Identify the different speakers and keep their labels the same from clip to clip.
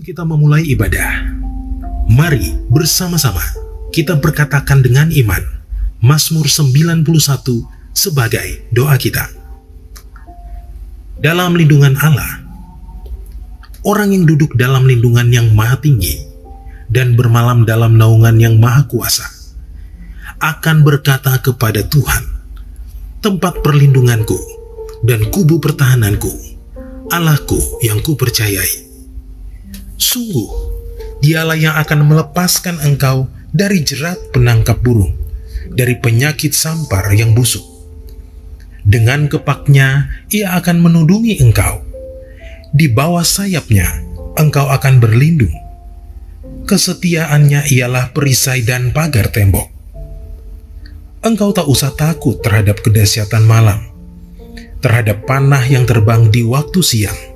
Speaker 1: kita memulai ibadah, mari bersama-sama kita berkatakan dengan iman Mazmur 91 sebagai doa kita. Dalam lindungan Allah, orang yang duduk dalam lindungan yang maha tinggi dan bermalam dalam naungan yang maha kuasa akan berkata kepada Tuhan, tempat perlindunganku dan kubu pertahananku, Allahku yang kupercayai. Sungguh, dialah yang akan melepaskan engkau dari jerat penangkap burung, dari penyakit sampar yang busuk. Dengan kepaknya, ia akan menudungi engkau. Di bawah sayapnya, engkau akan berlindung. Kesetiaannya ialah perisai dan pagar tembok. Engkau tak usah takut terhadap kedahsyatan malam, terhadap panah yang terbang di waktu siang,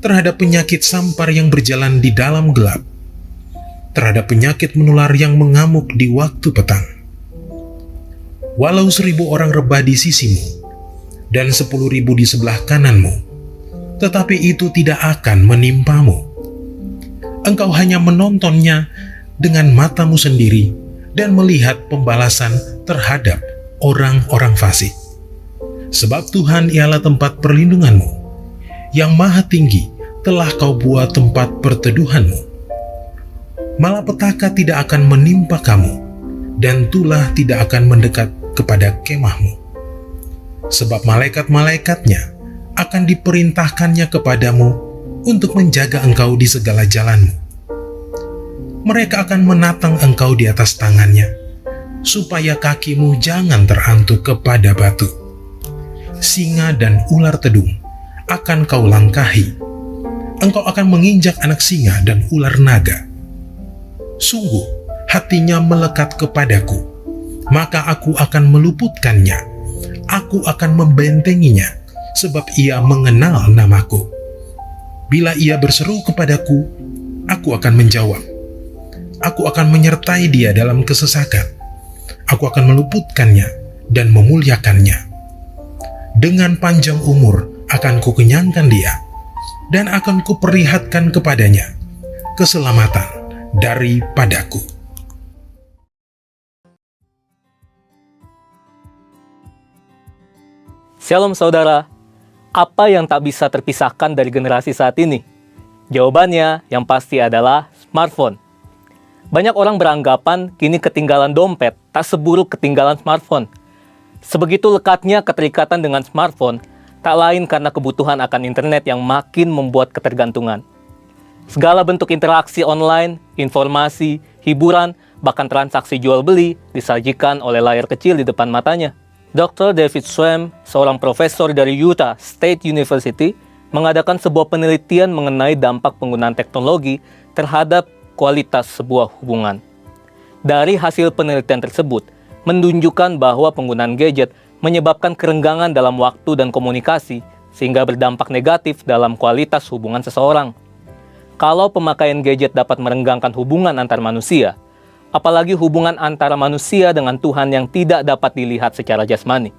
Speaker 1: terhadap penyakit sampar yang berjalan di dalam gelap, terhadap penyakit menular yang mengamuk di waktu petang. Walau 1.000 orang rebah di sisimu dan 10.000 di sebelah kananmu, tetapi itu tidak akan menimpamu. Engkau hanya menontonnya dengan matamu sendiri dan melihat pembalasan terhadap orang-orang fasik. Sebab Tuhan ialah tempat perlindunganmu, yang maha tinggi telah kau buat tempat perteduhanmu. Malapetaka tidak akan menimpa kamu, dan tulah tidak akan mendekat kepada kemahmu. Sebab malaikat-malaikatnya akan diperintahkannya kepadamu untuk menjaga engkau di segala jalanmu. Mereka akan menatang engkau di atas tangannya, supaya kakimu jangan terantuk kepada batu. Singa dan ular tedung akan kau langkahi. Engkau akan menginjak anak singa dan ular naga. Sungguh, hatinya melekat kepadaku, maka aku akan meluputkannya. Aku akan membentenginya, sebab ia mengenal namaku. Bila ia berseru kepadaku, aku akan menjawab. Aku akan menyertai dia dalam kesesakan. Aku akan meluputkannya dan memuliakannya. Dengan panjang umur akan kukenyangkan dia, dan akan kuperlihatkan kepadanya keselamatan daripadaku.
Speaker 2: Shalom saudara, apa yang tak bisa terpisahkan dari generasi saat ini? Jawabannya yang pasti adalah smartphone. Banyak orang beranggapan kini ketinggalan dompet tak seburuk ketinggalan smartphone. Sebegitu lekatnya keterikatan dengan smartphone, tak lain karena kebutuhan akan internet yang makin membuat ketergantungan. Segala bentuk interaksi online, informasi, hiburan, bahkan transaksi jual-beli disajikan oleh layar kecil di depan matanya. Dr. David Schwem, seorang profesor dari Utah State University, mengadakan sebuah penelitian mengenai dampak penggunaan teknologi terhadap kualitas sebuah hubungan. Dari hasil penelitian tersebut, menunjukkan bahwa penggunaan gadget menyebabkan kerenggangan dalam waktu dan komunikasi, sehingga berdampak negatif dalam kualitas hubungan seseorang. Kalau pemakaian gadget dapat merenggangkan hubungan antar manusia, apalagi hubungan antara manusia dengan Tuhan yang tidak dapat dilihat secara jasmani.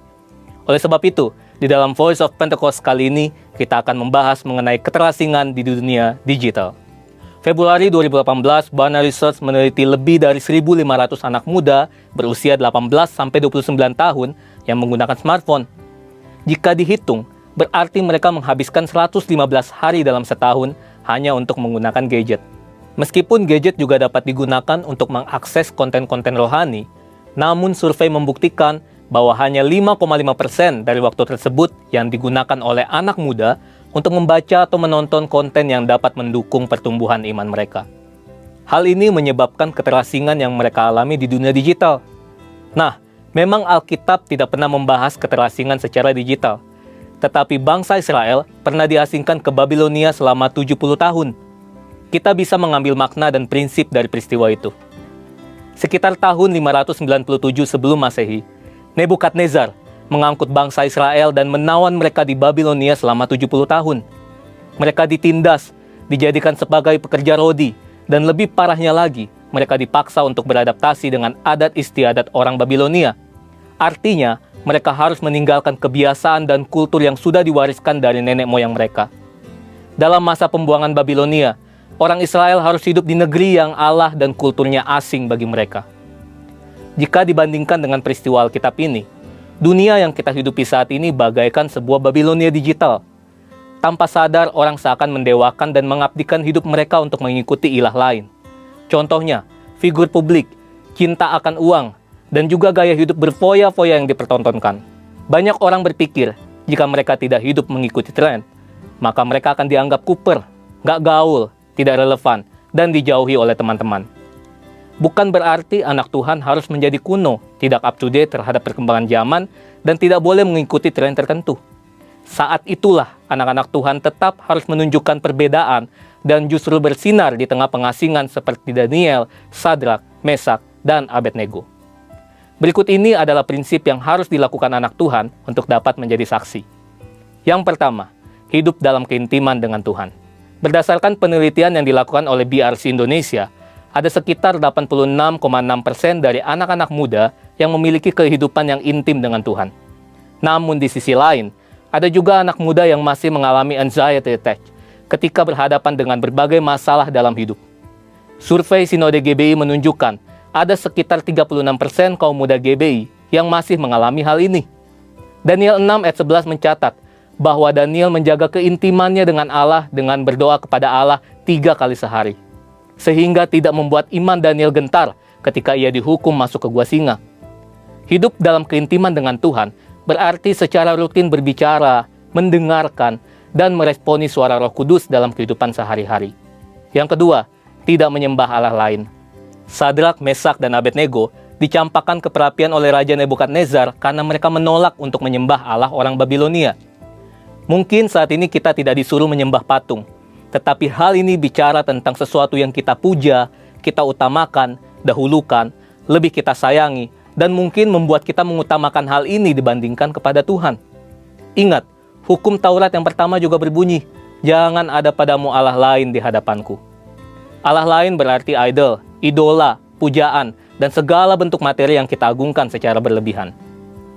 Speaker 2: Oleh sebab itu, di dalam Voice of Pentecost kali ini, kita akan membahas mengenai keterasingan di dunia digital. Februari 2018, Barna Research meneliti lebih dari 1.500 anak muda berusia 18-29 tahun yang menggunakan smartphone. Jika dihitung, berarti mereka menghabiskan 115 hari dalam setahun hanya untuk menggunakan gadget. Meskipun gadget juga dapat digunakan untuk mengakses konten-konten rohani, namun survei membuktikan bahwa hanya 5,5% dari waktu tersebut yang digunakan oleh anak muda untuk membaca atau menonton konten yang dapat mendukung pertumbuhan iman mereka. Hal ini menyebabkan keterasingan yang mereka alami di dunia digital. Nah, memang Alkitab tidak pernah membahas keterasingan secara digital, tetapi bangsa Israel pernah diasingkan ke Babilonia selama 70 tahun. Kita bisa mengambil makna dan prinsip dari peristiwa itu. Sekitar tahun 597 sebelum Masehi, Nebukadnezar mengangkut bangsa Israel dan menawan mereka di Babilonia selama 70 tahun. Mereka ditindas, dijadikan sebagai pekerja rodi, dan lebih parahnya lagi, mereka dipaksa untuk beradaptasi dengan adat istiadat orang Babilonia. Artinya, mereka harus meninggalkan kebiasaan dan kultur yang sudah diwariskan dari nenek moyang mereka. Dalam masa pembuangan Babilonia, Orang Israel harus hidup di negeri yang Allah dan kulturnya asing bagi mereka. Jika dibandingkan dengan peristiwa Alkitab ini, dunia yang kita hidupi saat ini bagaikan sebuah Babilonia digital. Tanpa sadar, orang seakan mendewakan dan mengabdikan hidup mereka untuk mengikuti ilah lain. Contohnya, figur publik, cinta akan uang, dan juga gaya hidup berfoya-foya yang dipertontonkan. Banyak orang berpikir, jika mereka tidak hidup mengikuti tren, maka mereka akan dianggap kuper, gak gaul, tidak relevan, dan dijauhi oleh teman-teman. Bukan berarti anak Tuhan harus menjadi kuno, tidak up-to-date terhadap perkembangan zaman, dan tidak boleh mengikuti tren tertentu. Saat itulah anak-anak Tuhan tetap harus menunjukkan perbedaan dan justru bersinar di tengah pengasingan seperti Daniel, Sadrak, Mesak, dan Abednego. Berikut ini adalah prinsip yang harus dilakukan anak Tuhan untuk dapat menjadi saksi. Yang pertama, hidup dalam keintiman dengan Tuhan. Berdasarkan penelitian yang dilakukan oleh BRC Indonesia, ada sekitar 86,6% dari anak-anak muda yang memiliki kehidupan yang intim dengan Tuhan. Namun di sisi lain, ada juga anak muda yang masih mengalami anxiety attack ketika berhadapan dengan berbagai masalah dalam hidup. Survei Sinode GBI menunjukkan ada sekitar 36% kaum muda GBI yang masih mengalami hal ini. Daniel 6 ayat 11 mencatat bahwa Daniel menjaga keintimannya dengan Allah dengan berdoa kepada Allah 3 kali sehari. Sehingga tidak membuat iman Daniel gentar ketika ia dihukum masuk ke gua singa. Hidup dalam keintiman dengan Tuhan berarti secara rutin berbicara, mendengarkan, dan meresponi suara Roh Kudus dalam kehidupan sehari-hari. Yang kedua, tidak menyembah Allah lain. Sadrak, Mesak, dan Abednego dicampakkan ke perapian oleh Raja Nebukadnezar karena mereka menolak untuk menyembah Allah orang Babilonia. Mungkin saat ini kita tidak disuruh menyembah patung, tetapi hal ini bicara tentang sesuatu yang kita puja, kita utamakan, dahulukan, lebih kita sayangi, dan mungkin membuat kita mengutamakan hal ini dibandingkan kepada Tuhan. Ingat, hukum Taurat yang pertama juga berbunyi, jangan ada padamu Allah lain di hadapanku. Allah lain berarti idol, idola, pujaan, dan segala bentuk materi yang kita agungkan secara berlebihan.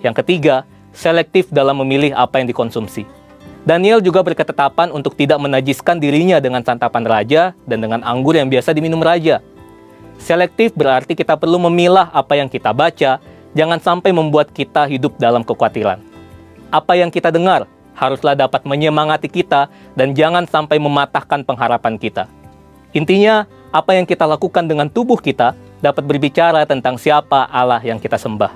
Speaker 2: Yang ketiga, selektif dalam memilih apa yang dikonsumsi. Daniel juga berketetapan untuk tidak menajiskan dirinya dengan santapan raja dan dengan anggur yang biasa diminum raja. Selektif berarti kita perlu memilah apa yang kita baca, jangan sampai membuat kita hidup dalam kekhawatiran. Apa yang kita dengar haruslah dapat menyemangati kita dan jangan sampai mematahkan pengharapan kita. Intinya, apa yang kita lakukan dengan tubuh kita dapat berbicara tentang siapa Allah yang kita sembah.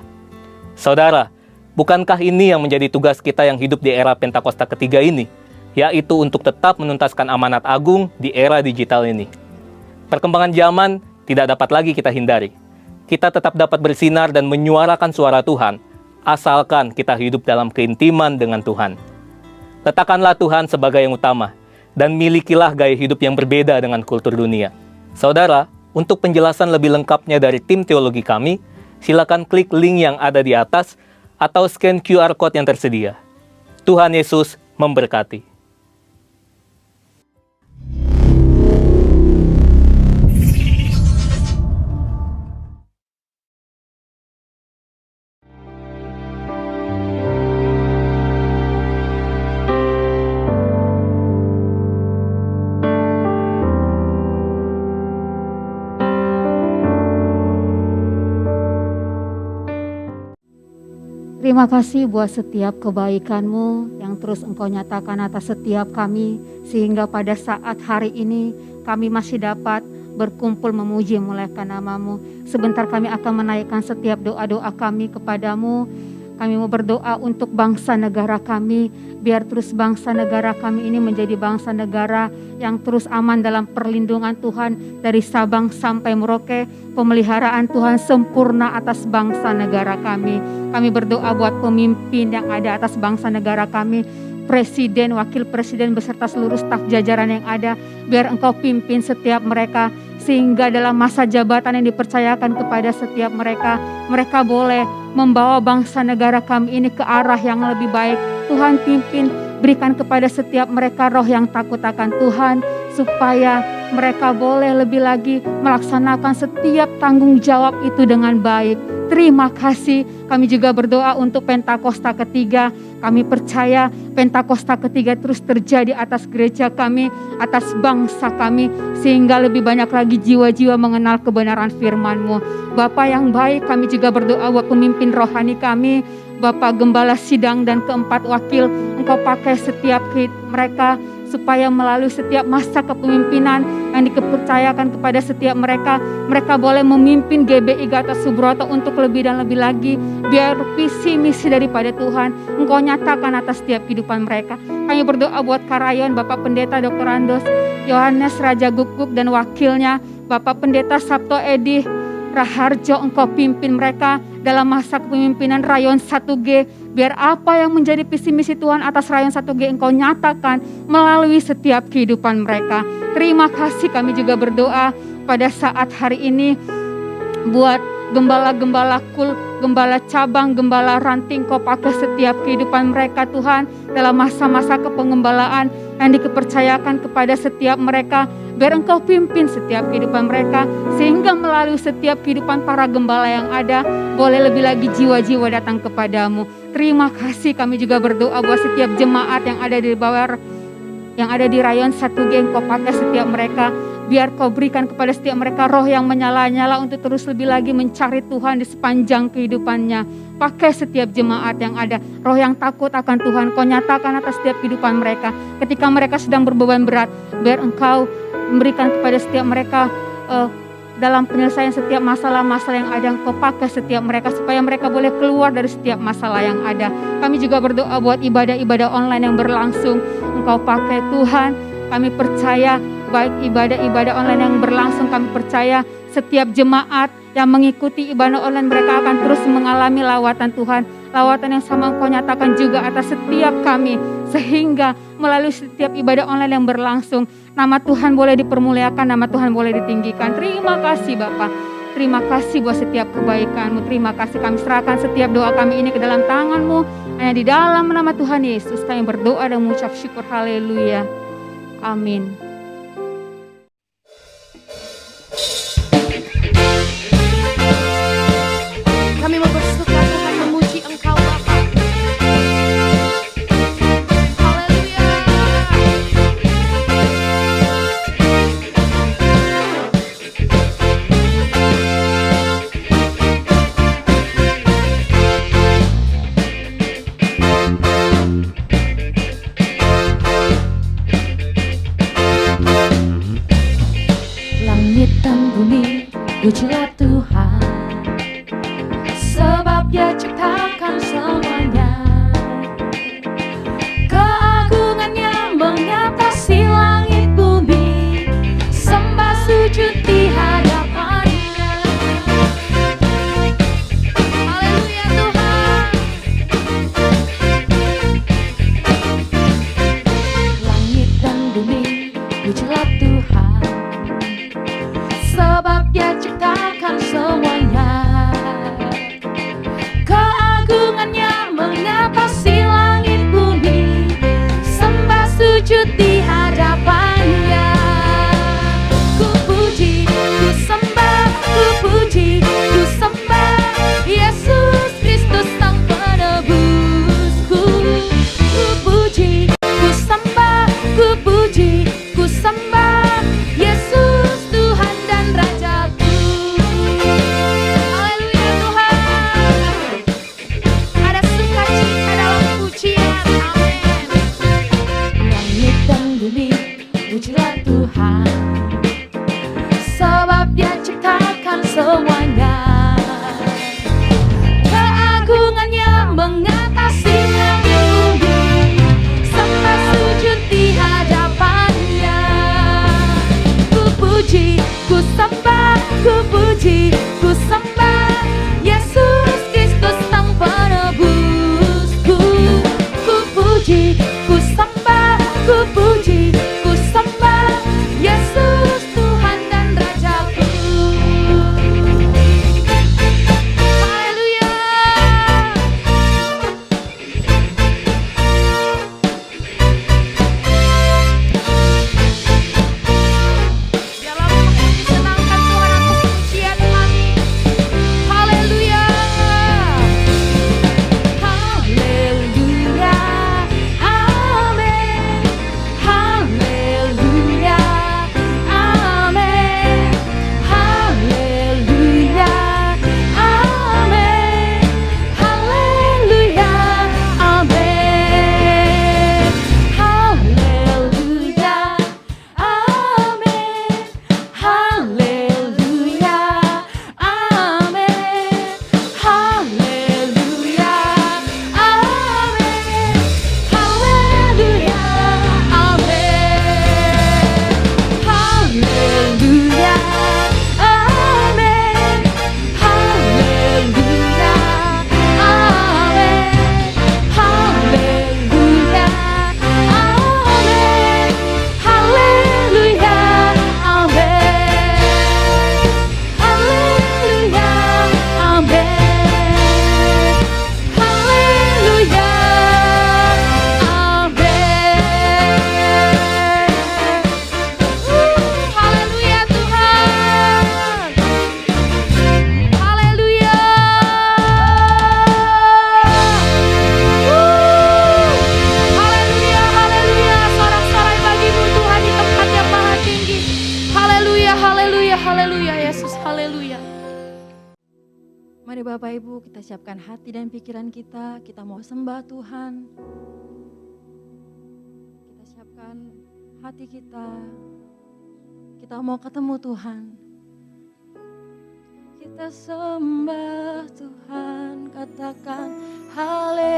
Speaker 2: Saudara, bukankah ini yang menjadi tugas kita yang hidup di era Pentakosta ketiga ini, yaitu untuk tetap menuntaskan amanat agung di era digital ini? Perkembangan zaman tidak dapat lagi kita hindari. Kita tetap dapat bersinar dan menyuarakan suara Tuhan, asalkan kita hidup dalam keintiman dengan Tuhan. Letakkanlah Tuhan sebagai yang utama, dan milikilah gaya hidup yang berbeda dengan kultur dunia. Saudara, untuk penjelasan lebih lengkapnya dari tim teologi kami, silakan klik link yang ada di atas atau scan QR Code yang tersedia. Tuhan Yesus memberkati.
Speaker 3: Terima kasih buat setiap kebaikan-Mu yang terus Engkau nyatakan atas setiap kami, sehingga pada saat hari ini kami masih dapat berkumpul memuji memuliakan nama-Mu. Sebentar kami akan menaikkan setiap doa-doa kami kepadamu. Kami mau berdoa untuk bangsa negara kami, biar terus bangsa negara kami ini menjadi bangsa negara yang terus aman dalam perlindungan Tuhan dari Sabang sampai Merauke. Pemeliharaan Tuhan sempurna atas bangsa negara kami. Kami berdoa buat pemimpin yang ada atas bangsa negara kami, presiden, wakil presiden beserta seluruh staf jajaran yang ada, biar Engkau pimpin setiap mereka, sehingga dalam masa jabatan yang dipercayakan kepada setiap mereka, mereka boleh membawa bangsa negara kami ini ke arah yang lebih baik. Tuhan pimpin, berikan kepada setiap mereka roh yang takut akan Tuhan, supaya mereka boleh lebih lagi melaksanakan setiap tanggung jawab itu dengan baik. Terima kasih. Kami juga berdoa untuk Pentakosta ketiga. Kami percaya Pentakosta ketiga terus terjadi atas gereja kami, atas bangsa kami, sehingga lebih banyak lagi jiwa-jiwa mengenal kebenaran firman-Mu. Bapa yang baik, kami juga berdoa buat pemimpin rohani kami, Bapak Gembala Sidang dan keempat wakil. Engkau pakai setiap mereka supaya melalui setiap masa kepemimpinan yang dikepercayakan kepada setiap mereka, mereka boleh memimpin GBI Gatot Subroto untuk lebih dan lebih lagi, biar visi misi daripada Tuhan Engkau nyatakan atas setiap kehidupan mereka. Kami berdoa buat Karayon, Bapak Pendeta Dr. Andos Yohanes Raja Guguk dan wakilnya, Bapak Pendeta Sabto Edi Raharjo, Engkau pimpin mereka dalam masa kepemimpinan Rayon 1G, biar apa yang menjadi visi misi Tuhan atas Rayon 1G Engkau nyatakan melalui setiap kehidupan mereka. Terima kasih. Kami juga berdoa pada saat hari ini buat gembala-gembala kul, gembala cabang, gembala ranting. Kau pakai setiap kehidupan mereka Tuhan dalam masa-masa kepengembalaan yang dikepercayakan kepada setiap mereka, biar Engkau pimpin setiap kehidupan mereka, sehingga melalui setiap kehidupan para gembala yang ada, boleh lebih lagi jiwa-jiwa datang kepadamu. Terima kasih. Kami juga berdoa buat setiap jemaat yang ada di bawah, yang ada di Rayon 1G, Engkau pakai setiap mereka, biar Kau berikan kepada setiap mereka roh yang menyala-nyala untuk terus lebih lagi mencari Tuhan di sepanjang kehidupannya. Pakai setiap jemaat yang ada, roh yang takut akan Tuhan Kau nyatakan atas setiap kehidupan mereka. Ketika mereka sedang berbeban berat, biar Engkau memberikan kepada setiap mereka dalam penyelesaian setiap masalah-masalah yang ada. Engkau pakai setiap mereka supaya mereka boleh keluar dari setiap masalah yang ada. Kami juga berdoa buat ibadah-ibadah online yang berlangsung. Engkau pakai Tuhan. Kami percaya baik ibadah-ibadah online yang berlangsung, kami percaya setiap jemaat yang mengikuti ibadah online mereka akan terus mengalami lawatan Tuhan. Lawatan yang sama Engkau nyatakan juga atas setiap kami, sehingga melalui setiap ibadah online yang berlangsung, nama Tuhan boleh dipermuliakan, nama Tuhan boleh ditinggikan. Terima kasih Bapa. Terima kasih buat setiap kebaikan-Mu. Terima kasih, kami serahkan setiap doa kami ini ke dalam tangan-Mu. Hanya di dalam nama Tuhan Yesus kami berdoa dan mengucap syukur. Haleluya. Amin.
Speaker 4: Kami mau bersuka Tuhan, memuji Engkau Bapa. Haleluya. Langit dan bumi, pujilah Tuhan, sebab Dia ciptakan semuanya. Keagungannya mengatasi langit bumi, sembah sujud di hadapannya. Haleluya Tuhan. Langit dan bumi, pujilah Tuhan, sebab Dia ciptakan semuanya. Keagungannya mengatasi langit bumi, sembah sujud di hadapannya. Ku puji, ku sembah, ku puji, ku sembah Yesus Kristus Sang Penebusku. Ku puji, ku sembah, ku puji, ku sembah Yesus Tuhan dan Rajaku. Haleluya Tuhan. Ada sukacita dalam pujian. Amin. Langit dan bumi, pujilah Tuhan, sebab Dia ciptakan semuanya. Keagungannya mengatasi langit bumi, sembah sujud di hadapannya.
Speaker 5: Mari Bapak Ibu kita siapkan hati dan pikiran kita mau sembah Tuhan. Kita siapkan hati kita mau ketemu Tuhan. Kita sembah Tuhan, katakan haleluya.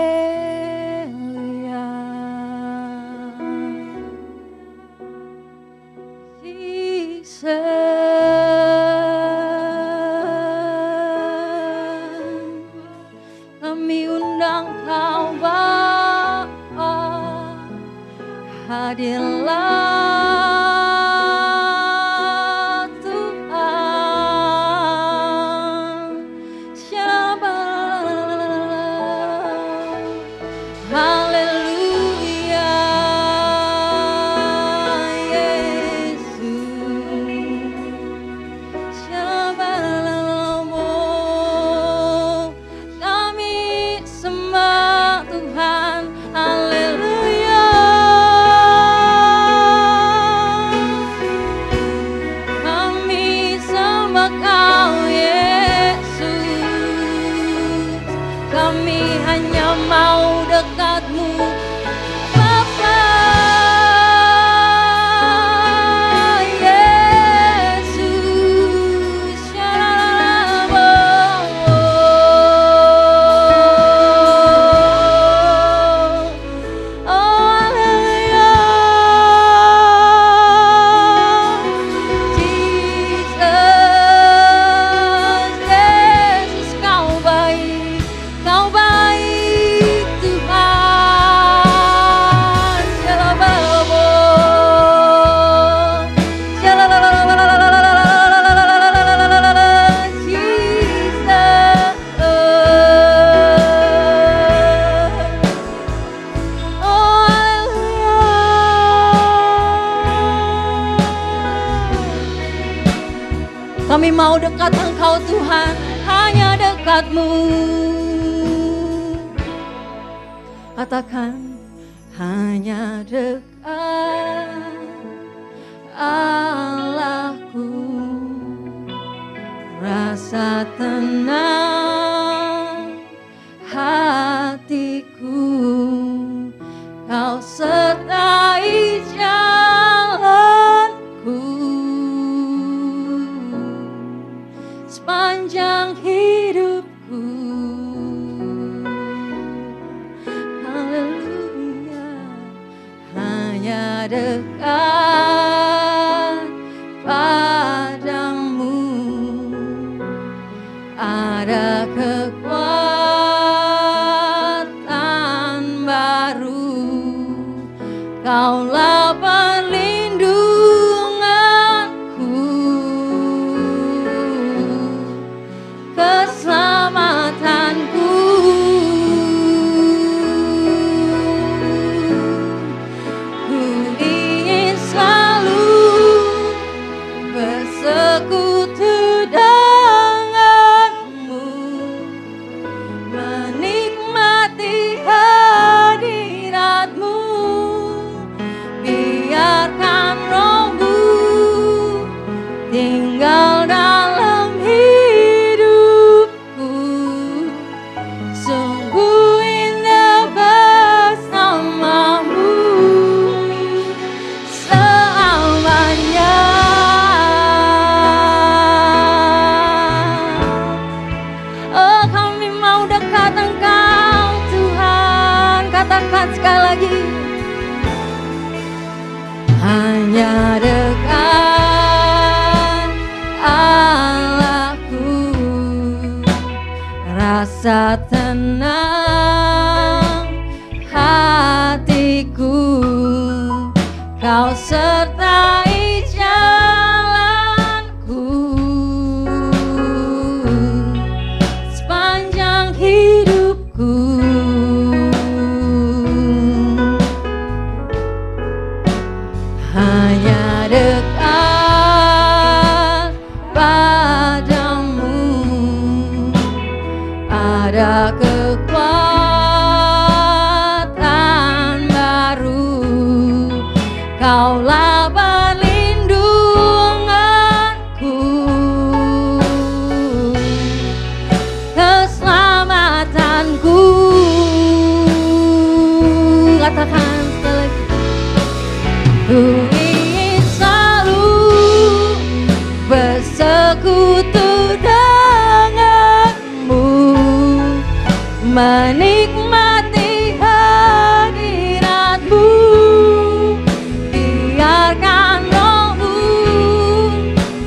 Speaker 5: Kami undang Kau Bapa, hadirlah Tuhan. Haleluya, Yesus. Kami sembah Tuhan, haleluya. Kami sembah Kau, Yesus. Kami hanya mau dekat-Mu, Bapa. Yesus, haleluya. Yesus, Kau baik Tuhan. Kami mau dekat Engkau Tuhan, hanya dekat-Mu. Katakan hanya dekat Allahku, rasa tenang hatiku, Kau sertai jalanku sepanjang hidupku. Haleluya, hanya dekat padamu ada kekuatan baru. Kaulah perlindunganku, keselamatanku. Ku ingin selalu bersekutu denganmu, menikmati hadiratmu. Biarkan Roh-Mu tinggal dalam hidupku. Sungguh indah bersamamu selamanya. Oh, kami mau dekat Engkau Tuhan. Katakan sekali lagi, hanya dekat Allahku, rasa tenang hatiku, Kau sertai jalanku sepanjang hidupku. Hanya dekat padamu ada kekuatan baru. Kaulah perlindunganku, Ku ingin selalu bersekutu denganmu, menikmati hadiratmu. Biarkan rohmu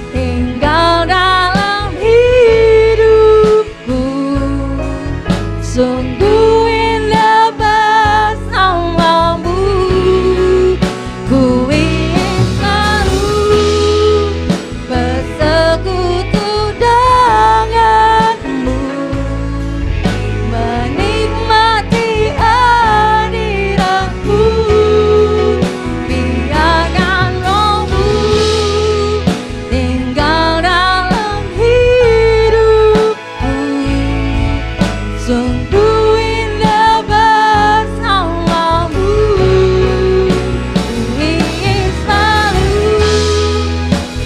Speaker 5: tinggal dalam hidupku. Sungguh indah bersamamu. Ku ingin selalu bersekutu denganmu, menikmati hadiratmu. Biarkan rohmu tinggal dalam hidupku. Sungguh indah bersamamu. Ku ingin selalu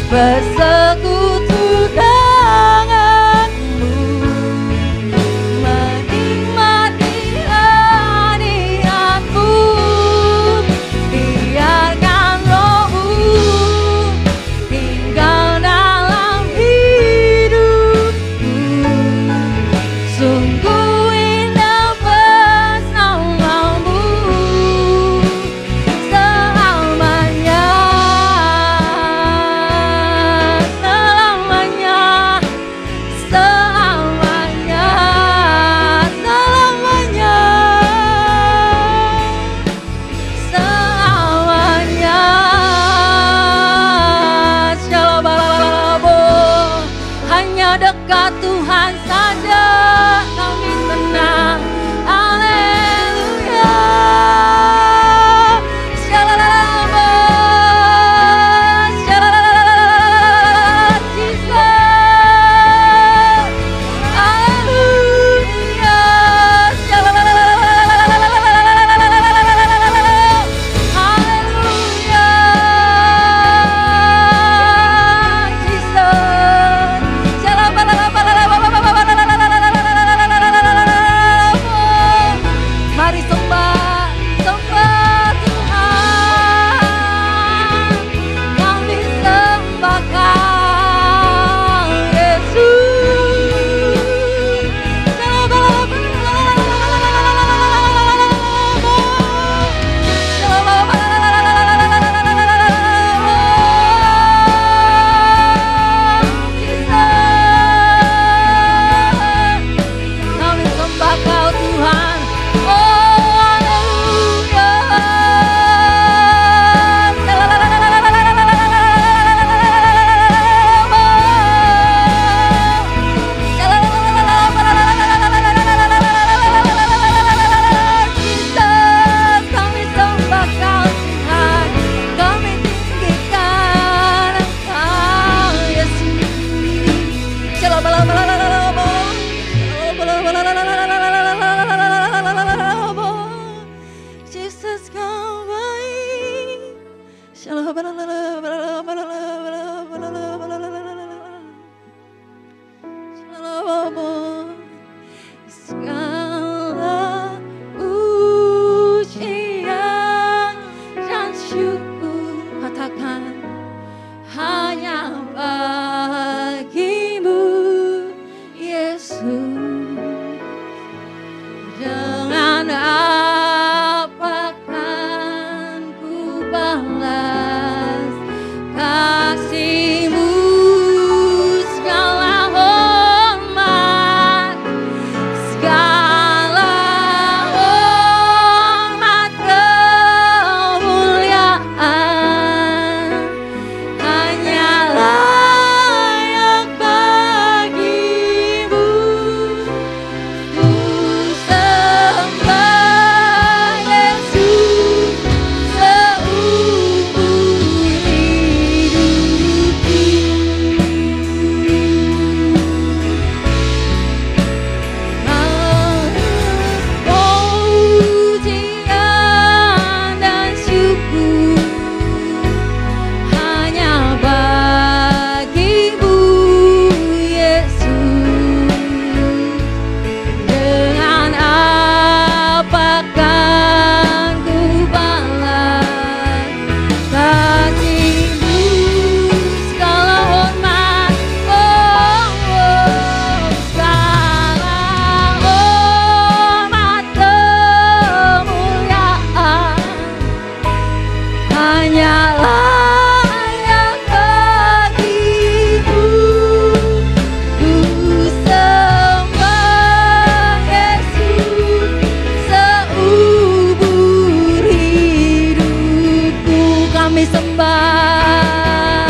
Speaker 5: bersekutu denganmu, menikmati hadiratmu. Biarkan rohmu tinggal dalam hidupku. Sungguh indah bersamamu selamanya, selamanya, selamanya, selamanya, selamanya. Shalabalabo. Hanya dekat Tuhan saja kami tenang. Haleluya. Shalalalabo. Shalalalala. Jesus. Haleluya. Shalalalala. Haleluya. Jesus. Mari sembah, sembah Tuhan. Kami sembahkan Yesus. Kami sembah Kau Tuhan. Oh haleluya. Jesus, kami sembah Kau Tuhan. Kami tinggikan Engkau Yesus. Jesus kau baik. Segala pujian dan syukur katakan hanya bagimu Yesus. Dengan apa kan ku balas kami sembah.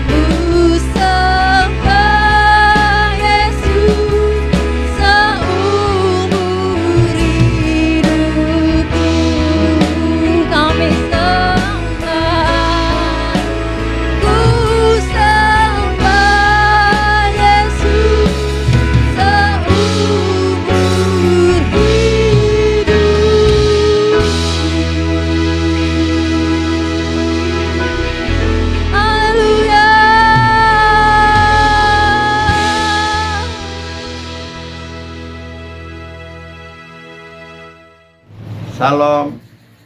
Speaker 5: Ku sembah Yesus seumur hidupku. Kami sembah. Ku sembah Yesus seumur hidupku. Haleluya.
Speaker 6: Salam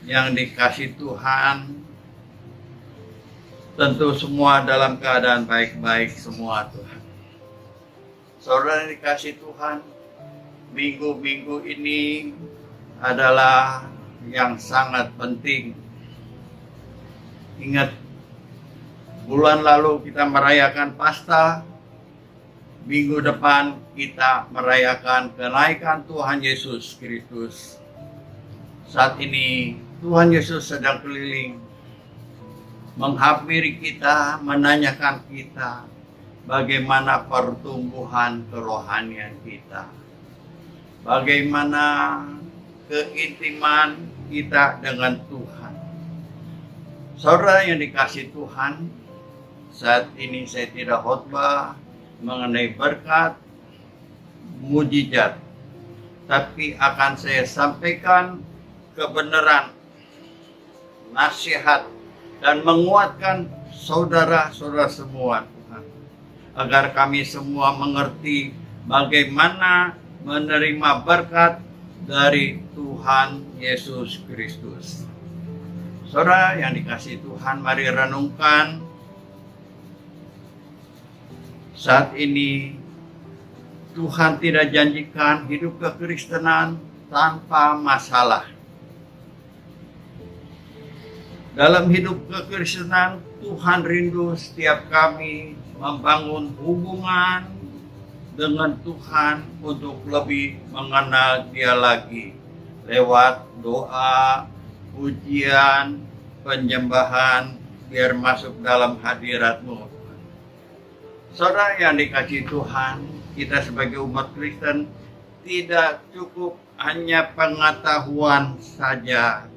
Speaker 6: yang dikasih Tuhan. Tentu semua dalam keadaan baik-baik semua Tuhan. Saudara yang dikasih Tuhan, minggu-minggu ini adalah yang sangat penting. Ingat, bulan lalu kita merayakan Paskah. Minggu depan kita merayakan kenaikan Tuhan Yesus Kristus. Saat ini Tuhan Yesus sedang keliling menghampiri kita, menanyakan kita bagaimana pertumbuhan kerohanian kita, bagaimana keintiman kita dengan Tuhan. Saudara yang dikasih Tuhan, saat ini saya tidak khotbah mengenai berkat mujizat, tapi akan saya sampaikan kebenaran, nasihat, dan menguatkan saudara-saudara semua Tuhan, agar kami semua mengerti bagaimana menerima berkat dari Tuhan Yesus Kristus. Saudara yang dikasihi Tuhan, mari renungkan saat ini Tuhan tidak janjikan hidup kekristenan tanpa masalah. Dalam hidup kekristenan, Tuhan rindu setiap kami membangun hubungan dengan Tuhan untuk lebih mengenal Dia lagi lewat doa, pujian, penyembahan, biar masuk dalam hadirat-Mu. Saudara yang dikasihi Tuhan, kita sebagai umat Kristen tidak cukup hanya pengetahuan saja.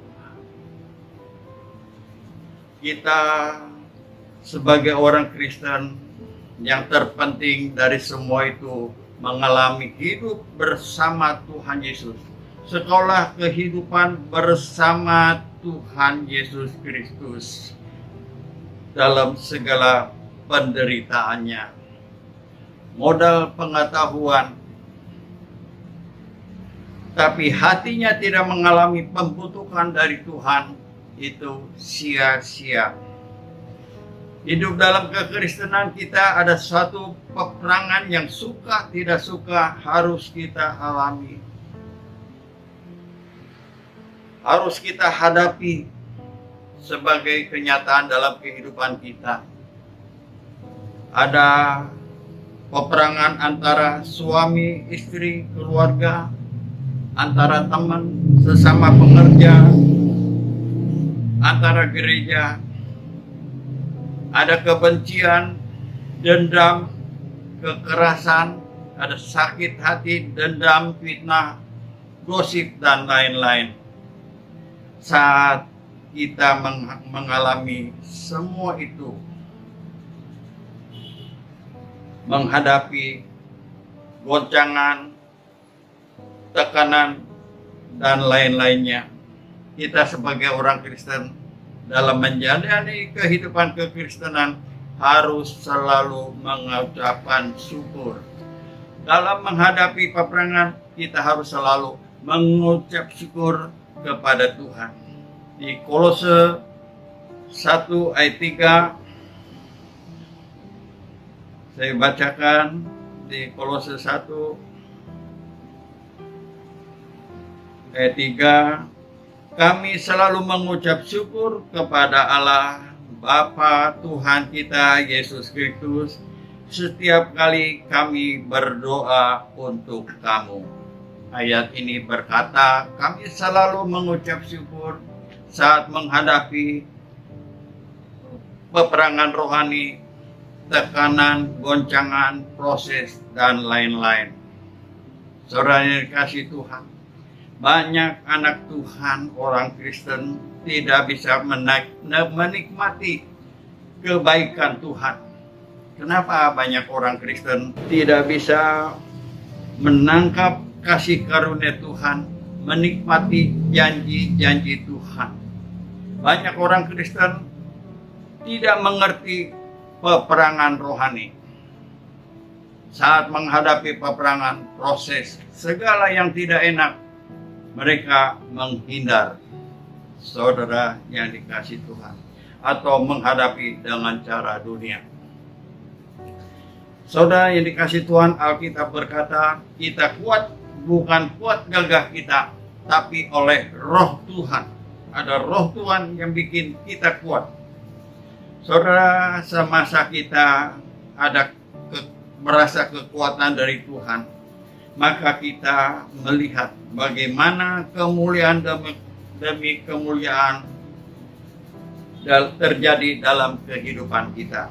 Speaker 6: Kita sebagai orang Kristen, yang terpenting dari semua itu mengalami hidup bersama Tuhan Yesus. Sekolah kehidupan bersama Tuhan Yesus Kristus dalam segala penderitaannya. Modal pengetahuan, tapi hatinya tidak mengalami pembutuhan dari Tuhan, itu sia-sia. Hidup dalam kekristenan kita ada suatu peperangan yang suka tidak suka harus kita alami, harus kita hadapi sebagai kenyataan dalam kehidupan kita. Ada peperangan antara suami, istri, keluarga, antara teman, sesama pekerja, antara gereja. Ada kebencian, dendam, kekerasan, ada sakit hati, dendam, fitnah, gosip, dan lain-lain. Saat kita mengalami semua itu, menghadapi goncangan, tekanan, dan lain-lainnya, kita sebagai orang Kristen dalam menjalani kehidupan kekristenan harus selalu mengucapkan syukur. Dalam menghadapi peperangan, kita harus selalu mengucap syukur kepada Tuhan. Di Kolose 1 ayat 3, saya bacakan di Kolose 1 ayat 3. Kami selalu mengucap syukur kepada Allah Bapa Tuhan kita Yesus Kristus setiap kali kami berdoa untuk kamu. Ayat ini berkata, kami selalu mengucap syukur saat menghadapi peperangan rohani, tekanan, goncangan, proses, dan lain-lain. Saudara yang dikasihi Tuhan, banyak anak Tuhan, orang Kristen tidak bisa menikmati kebaikan Tuhan. Kenapa banyak orang Kristen tidak bisa menangkap kasih karunia Tuhan, menikmati janji-janji Tuhan? Banyak orang Kristen tidak mengerti peperangan rohani. Saat menghadapi peperangan, proses, segala yang tidak enak, mereka menghindar. Saudara yang dikasihi Tuhan, atau menghadapi dengan cara dunia. Saudara yang dikasihi Tuhan, Alkitab berkata, kita kuat bukan kuat gagah kita, tapi oleh roh Tuhan. Ada roh Tuhan yang bikin kita kuat. Saudara, semasa kita merasa kekuatan dari Tuhan, maka kita melihat bagaimana kemuliaan demi kemuliaan terjadi dalam kehidupan kita.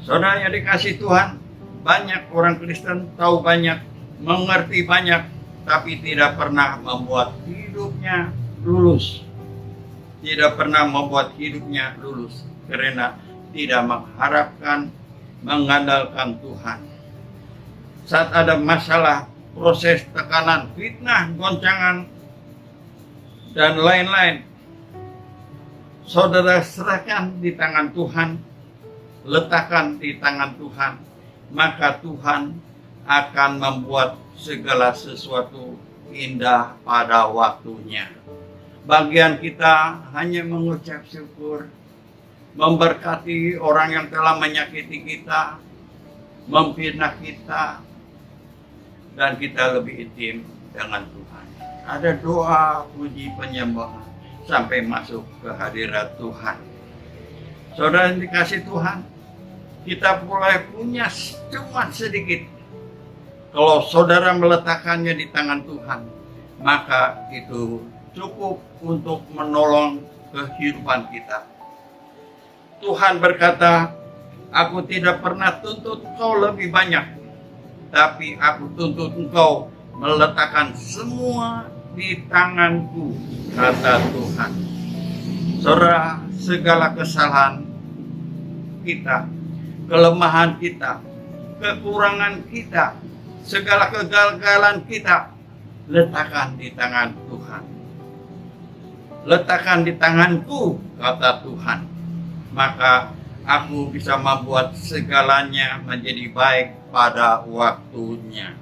Speaker 6: Saudara yang dikasihi Tuhan, banyak orang Kristen tahu banyak, mengerti banyak, tapi tidak pernah membuat hidupnya lulus. Tidak pernah membuat hidupnya lulus karena tidak mengharapkan, mengandalkan Tuhan. Saat ada masalah, proses, tekanan, fitnah, goncangan, dan lain-lain, saudara serahkan di tangan Tuhan, letakkan di tangan Tuhan, maka Tuhan akan membuat segala sesuatu indah pada waktunya. Bagian kita hanya mengucap syukur, memberkati orang yang telah menyakiti kita, memfitnah kita, dan kita lebih intim dengan Tuhan. Ada doa, puji, penyembahan sampai masuk ke hadirat Tuhan. Saudara yang dikasihi Tuhan, kita mulai punya cuma sedikit. Kalau saudara meletakkannya di tangan Tuhan, maka itu cukup untuk menolong kehidupan kita. Tuhan berkata, aku tidak pernah tuntut engkau lebih banyak, tapi aku tuntut engkau meletakkan semua di tanganku, kata Tuhan. Saudara, segala kesalahan kita, kelemahan kita, kekurangan kita, segala kegagalan kita, letakkan di tangan Tuhan. Letakkan di tanganku, kata Tuhan. Maka aku bisa membuat segalanya menjadi baik pada waktunya.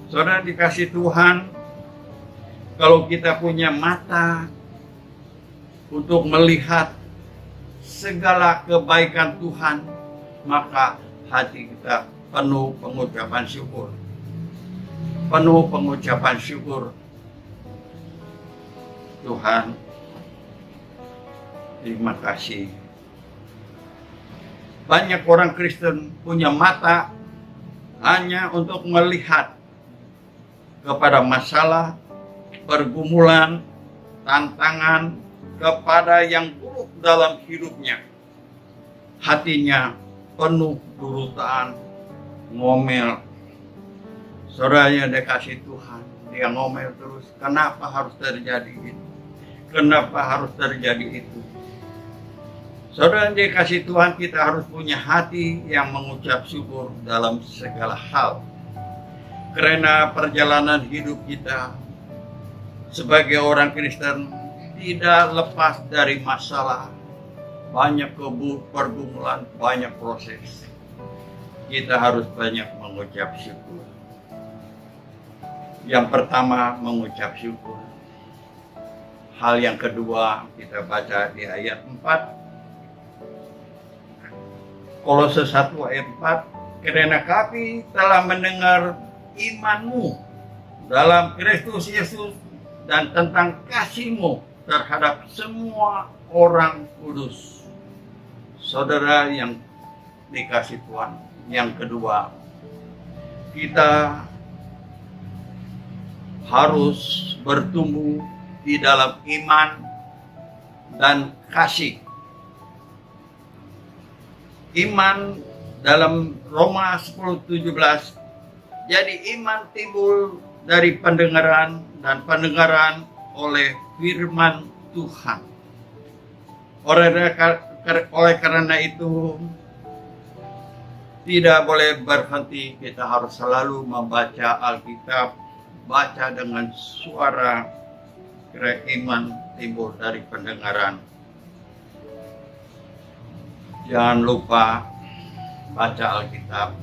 Speaker 6: Saudara dikasihi Tuhan, kalau kita punya mata untuk melihat segala kebaikan Tuhan, maka hati kita penuh pengucapan syukur. Penuh pengucapan syukur. Tuhan, terima kasih. Banyak orang Kristen punya mata hanya untuk melihat kepada masalah, pergumulan, tantangan, kepada yang buruk dalam hidupnya. Hatinya penuh kedurutaan, ngomel. Saudara yang dikasihi Tuhan, dia ngomel terus. Kenapa harus terjadi itu? Kenapa harus terjadi itu? Saudara yang dikasihi Tuhan, kita harus punya hati yang mengucap syukur dalam segala hal. Karena perjalanan hidup kita sebagai orang Kristen tidak lepas dari masalah, banyak pergumulan, banyak proses. Kita harus banyak mengucap syukur. Yang pertama, mengucap syukur. Hal yang kedua, kita baca di ayat 4. Kolose 1 ayat 4. Karena kami telah mendengar imanmu dalam Kristus Yesus dan tentang kasihmu terhadap semua orang kudus. Saudara yang dikasihi Tuhan, yang kedua, kita harus bertumbuh di dalam iman dan kasih. Iman dalam Roma 10:17, jadi iman timbul dari pendengaran dan pendengaran oleh firman Tuhan. Oleh karena itu tidak boleh berhenti, kita harus selalu membaca Alkitab, baca dengan suara, karena iman timbul dari pendengaran. Jangan lupa baca Alkitab,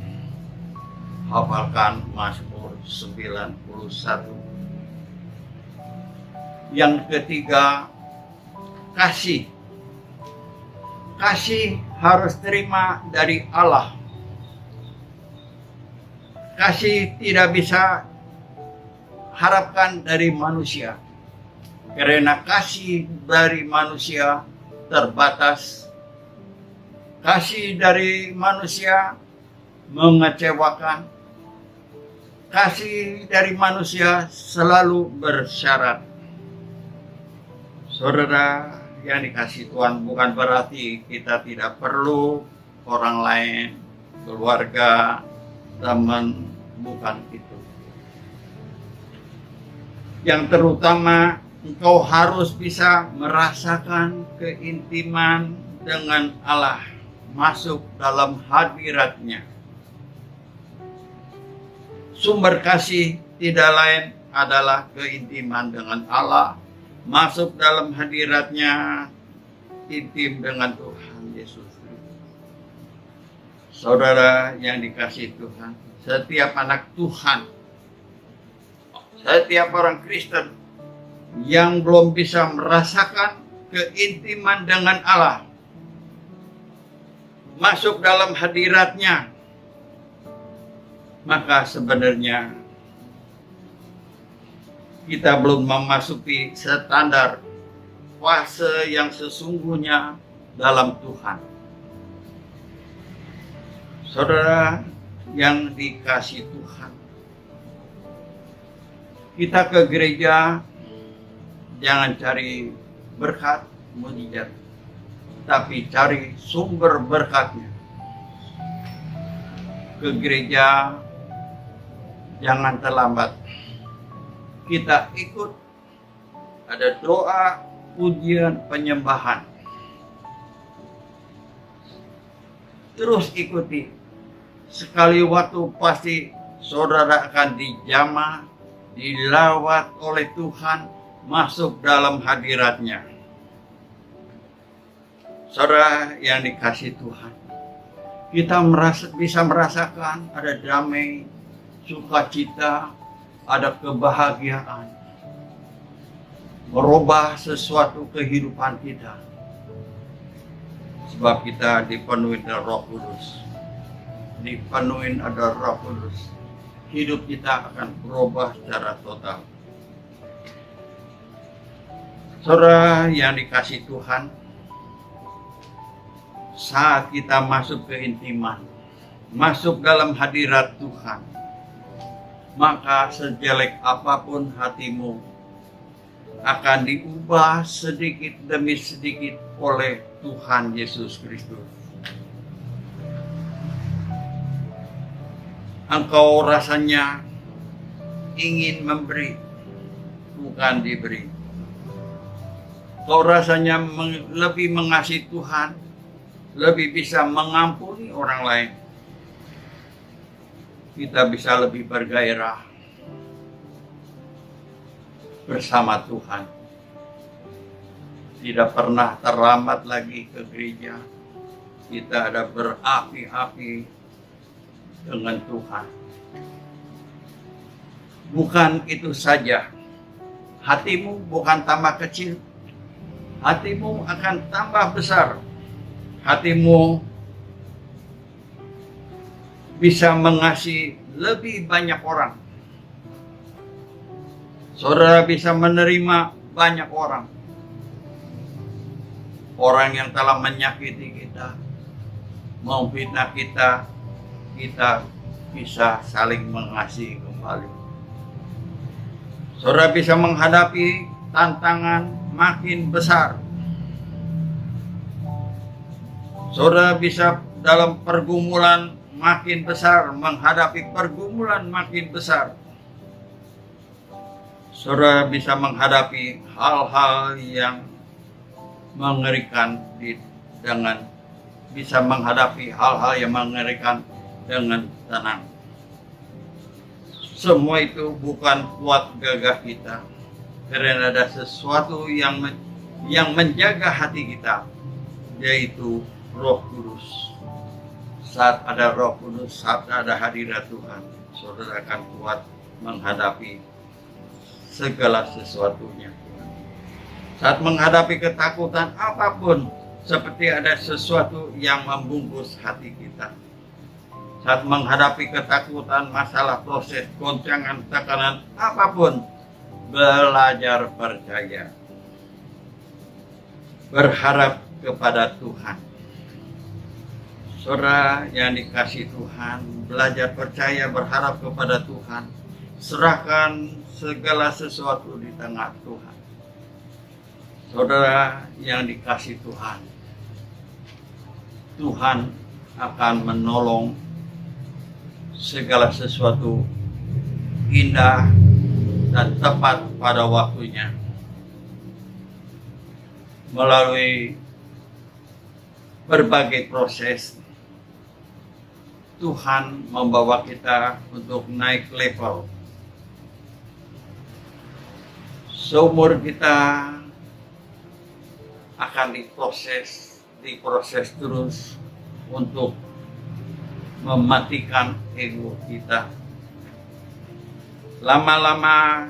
Speaker 6: hafalkan Mazmur 91. Yang ketiga, kasih. Kasih harus terima dari Allah. Kasih tidak bisa harapkan dari manusia, karena kasih dari manusia terbatas. Kasih dari manusia mengecewakan. Kasih dari manusia selalu bersyarat. Saudara yang dikasihi Tuhan, bukan berarti kita tidak perlu orang lain, keluarga, teman, bukan itu. Yang terutama, engkau harus bisa merasakan keintiman dengan Allah, masuk dalam hadirat-Nya. Sumber kasih tidak lain adalah keintiman dengan Allah, masuk dalam hadirat-Nya, intim dengan Tuhan Yesus. Saudara yang dikasihi Tuhan, setiap anak Tuhan, setiap orang Kristen yang belum bisa merasakan keintiman dengan Allah, masuk dalam hadirat-Nya, maka sebenarnya kita belum memasuki standar fase yang sesungguhnya dalam Tuhan. Saudara yang dikasihi Tuhan, kita ke gereja jangan cari berkat, mujizat, tapi cari sumber berkatnya. Ke gereja jangan terlambat. Kita ikut, ada doa, pujian, penyembahan. Terus ikuti. Sekali waktu pasti saudara akan dijamah, dilawat oleh Tuhan, masuk dalam hadirat-Nya. Saudara yang dikasihi Tuhan, kita bisa merasakan ada damai, sukacita, ada kebahagiaan, merubah sesuatu kehidupan kita, sebab kita dipenuhi dengan Roh Kudus. Dipenuhi ada Roh Kudus, hidup kita akan berubah secara total. Saudara yang dikasihi Tuhan, saat kita masuk ke intiman, masuk dalam hadirat Tuhan, maka sejelek apapun hatimu akan diubah sedikit demi sedikit oleh Tuhan Yesus Kristus. Engkau rasanya ingin memberi, bukan diberi. Kau rasanya lebih mengasihi Tuhan, lebih bisa mengampuni orang lain. Kita bisa lebih bergairah bersama Tuhan. Tidak pernah terlambat lagi ke gereja. Kita ada berapi-api dengan Tuhan. Bukan itu saja, hatimu bukan tambah kecil, hatimu akan tambah besar. Hatimu bisa mengasihi lebih banyak orang. Saudara bisa menerima banyak orang. Orang yang telah menyakiti kita, memfitnah kita, kita bisa saling mengasihi kembali. Saudara bisa menghadapi tantangan makin besar. Saudara bisa dalam pergumulan makin besar, menghadapi pergumulan makin besar. Saudara bisa menghadapi hal-hal yang mengerikan dengan tenang. Semua itu bukan kuat gagah kita, karena ada sesuatu yang menjaga hati kita, yaitu Roh Kudus. Saat ada Roh Kudus, saat ada hadirat Tuhan, saudara akan kuat menghadapi segala sesuatunya. Saat menghadapi ketakutan apapun, seperti ada sesuatu yang membungkus hati kita. Saat menghadapi ketakutan, masalah, proses, goncangan, tekanan apapun, belajar percaya. Berharap kepada Tuhan. Saudara yang dikasihi Tuhan, belajar percaya, berharap kepada Tuhan. Serahkan segala sesuatu di tengah Tuhan. Saudara yang dikasihi Tuhan, Tuhan akan menolong segala sesuatu indah dan tepat pada waktunya. Melalui berbagai proses, Tuhan membawa kita untuk naik level. Seumur kita akan diproses terus untuk mematikan ego kita. Lama-lama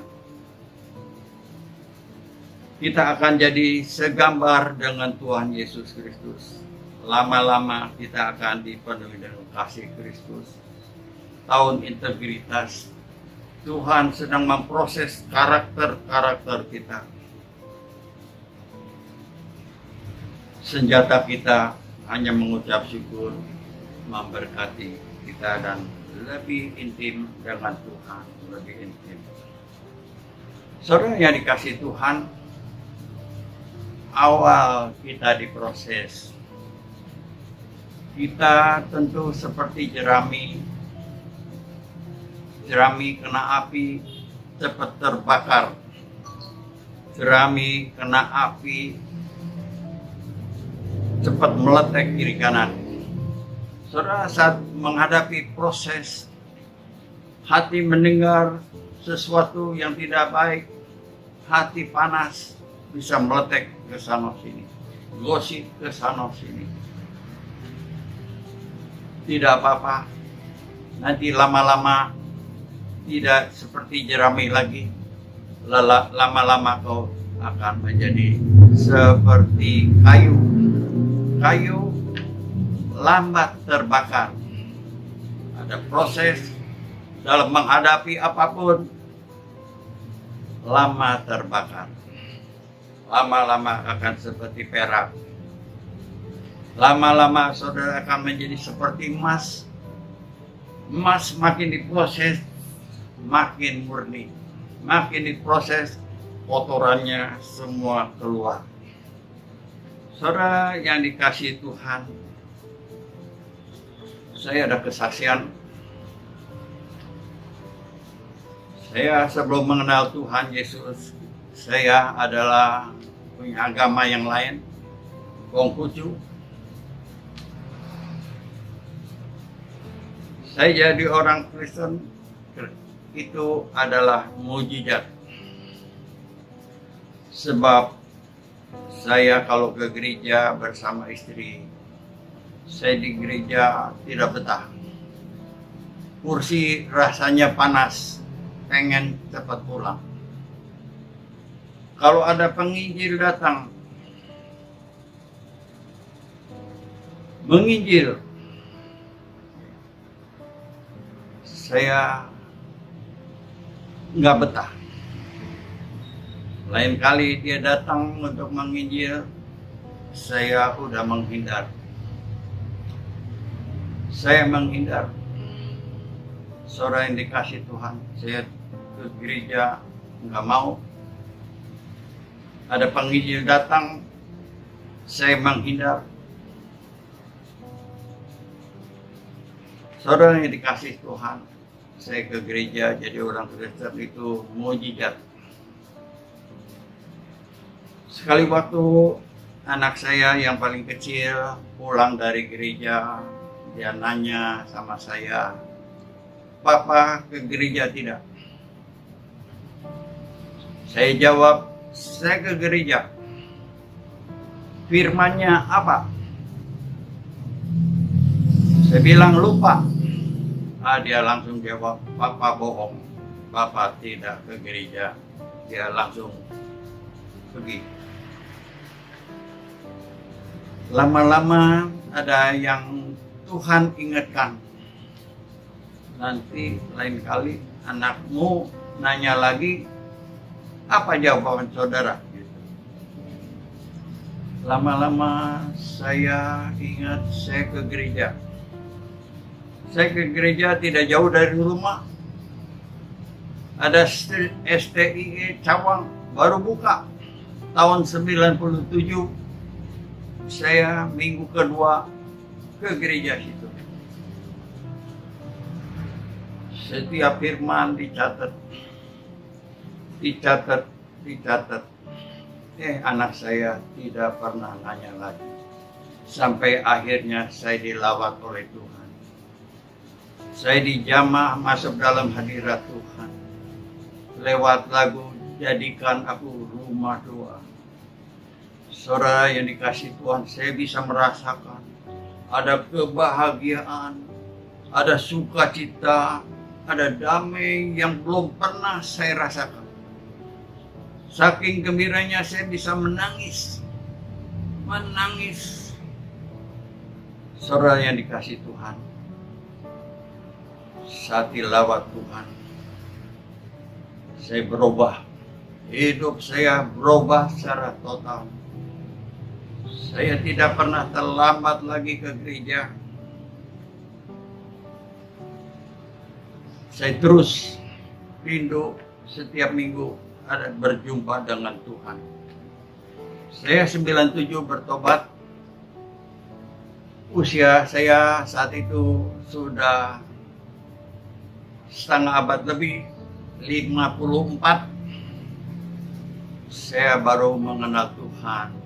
Speaker 6: kita akan jadi segambar dengan Tuhan Yesus Kristus. Lama-lama kita akan dipenuhi dengan kasih Kristus. Tahun integritas. Tuhan sedang memproses karakter-karakter kita. Senjata kita hanya mengucap syukur, memberkati kita, dan lebih intim dengan Tuhan, lebih intim. Saudara yang dikasihi Tuhan, awal kita diproses, kita tentu seperti jerami kena api cepat terbakar. Jerami kena api cepat meletek kiri kanan. Saudara, saat menghadapi proses, hati mendengar sesuatu yang tidak baik, hati panas, bisa meletek ke sana sini, gosip ke sana sini. Tidak apa-apa, nanti lama-lama tidak seperti jerami lagi. Lama-lama kau akan menjadi seperti kayu. Kayu lambat terbakar. Ada proses dalam menghadapi apapun, lama terbakar. Lama-lama akan seperti perak. Lama-lama saudara akan menjadi seperti emas. Emas makin diproses, makin murni. Makin diproses, kotorannya semua keluar. Saudara yang dikasihi Tuhan, saya ada kesaksian. Saya sebelum mengenal Tuhan Yesus, saya adalah punya agama yang lain, Konghucu. Saya jadi orang Kristen, itu adalah mujizat. Sebab saya kalau ke gereja bersama istri, saya di gereja tidak betah. Kursi rasanya panas, pengen cepat pulang. Kalau ada penginjil datang, menginjil, saya nggak betah. Lain kali dia datang untuk menginjil, saya udah menghindar. Saya menghindar. Saudara yang dikasih Tuhan, saya ke gereja nggak mau. Ada penginjil datang, saya menghindar. Saudara yang dikasih Tuhan, saya ke gereja jadi orang Kristen itu mujizat. Sekali waktu anak saya yang paling kecil pulang dari gereja, dia nanya sama saya, "Papa ke gereja tidak?" Saya jawab, "Saya ke gereja." Firmannya apa? Saya bilang lupa. Dia langsung jawab, "Papa bohong. Papa tidak ke gereja." Dia langsung pergi. Lama-lama ada yang Tuhan ingatkan. Nanti lain kali anakmu nanya lagi, apa jawaban saudara? Lama-lama saya ingat saya ke gereja. Saya ke gereja tidak jauh dari rumah. Ada STIE Cawang baru buka tahun 97. Saya minggu kedua ke gereja situ. Setiap firman dicatat. Anak saya tidak pernah nanya lagi. Sampai akhirnya saya dilawat oleh Tuhan. Saya dijamah masuk dalam hadirat Tuhan. Lewat lagu Jadikan Aku Rumah Doa. Saudara yang dikasih Tuhan, saya bisa merasakan ada kebahagiaan, ada sukacita, ada damai yang belum pernah saya rasakan. Saking gembiranya saya bisa menangis. Saudara yang dikasih Tuhan, saat dilawat Tuhan, saya berubah. Hidup saya berubah secara total. Saya tidak pernah terlambat lagi ke gereja. Saya terus rindu setiap minggu ada berjumpa dengan Tuhan. Saya 97 bertobat. Usia saya saat itu sudah setengah abad lebih, 54. Saya baru mengenal Tuhan.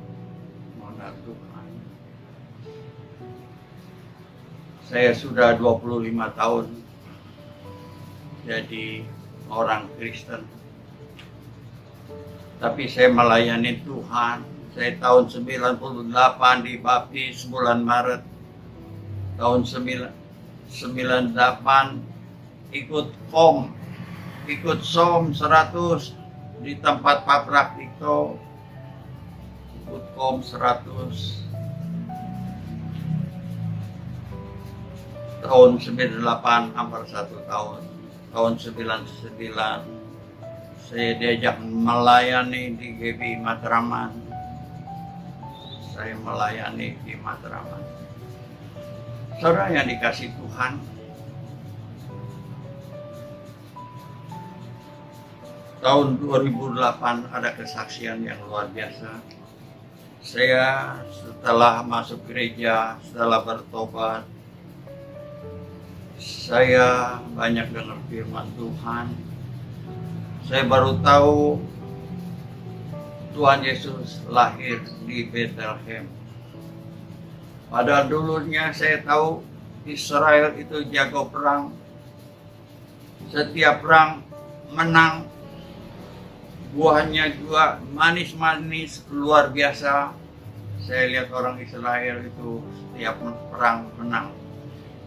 Speaker 6: Saya sudah 25 tahun jadi orang Kristen. Tapi saya melayani Tuhan. Saya tahun 98 dibaptis bulan Maret. Tahun 98 ikut SOM 100 di tempat Pak Praktiko. Ikut KOM 100. Tahun 98 hampir 1 tahun. Tahun 99 saya diajak melayani di GB Matraman. Saya melayani di Matraman. Saudara yang dikasih Tuhan, tahun 2008 ada kesaksian yang luar biasa. Saya setelah masuk gereja, setelah bertobat, saya banyak dengar firman Tuhan. Saya baru tahu Tuhan Yesus lahir di Bethlehem. Padahal dulunya saya tahu Israel itu jago perang. Setiap perang menang. Buahnya juga manis-manis luar biasa. Saya lihat orang Israel itu setiap perang menang.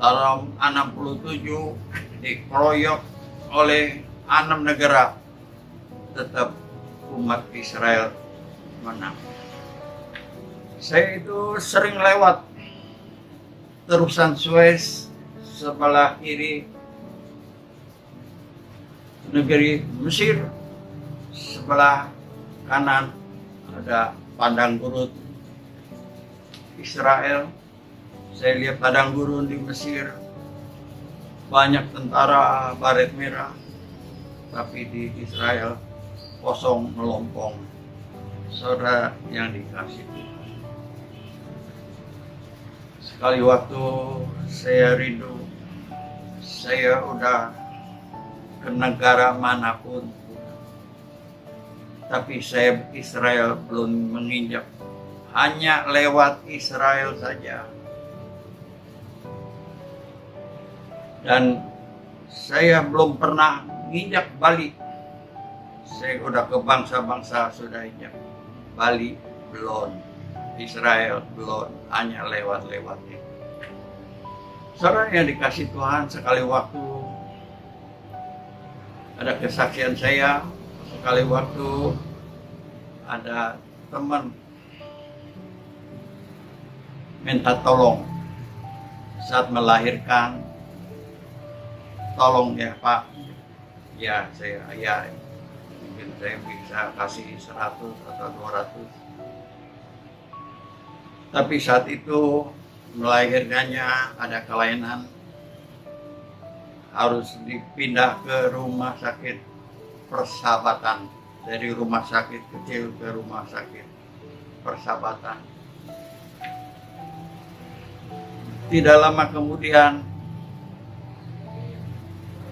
Speaker 6: Tahun 67 dikeroyok oleh 6 negara. Tetap umat Israel menang. Saya itu sering lewat terusan Suez sebelah kiri negeri Mesir, sebelah kanan ada padang gurun Israel. Saya lihat padang gurun di Mesir, banyak tentara baret merah, tapi di Israel kosong melompong. Saudara yang dikasih Tuhan, sekali waktu saya rindu, saya udah ke negara manapun, tapi saya Israel belum menginjak, hanya lewat Israel saja. Dan saya belum pernah nginjak Bali. Saya udah ke bangsa-bangsa sudah injak, Bali belum, Israel belum, hanya lewat-lewat itu. Saudara yang dikasih Tuhan, sekali waktu ada kesaksian saya, sekali waktu ada teman minta tolong saat melahirkan, tolong ya Pak, ya saya mungkin saya bisa kasih 100 atau 200. Tapi saat itu melahirkannya ada kelainan, harus dipindah ke rumah sakit Persahabatan, dari rumah sakit kecil ke rumah sakit Persahabatan. Tidak lama kemudian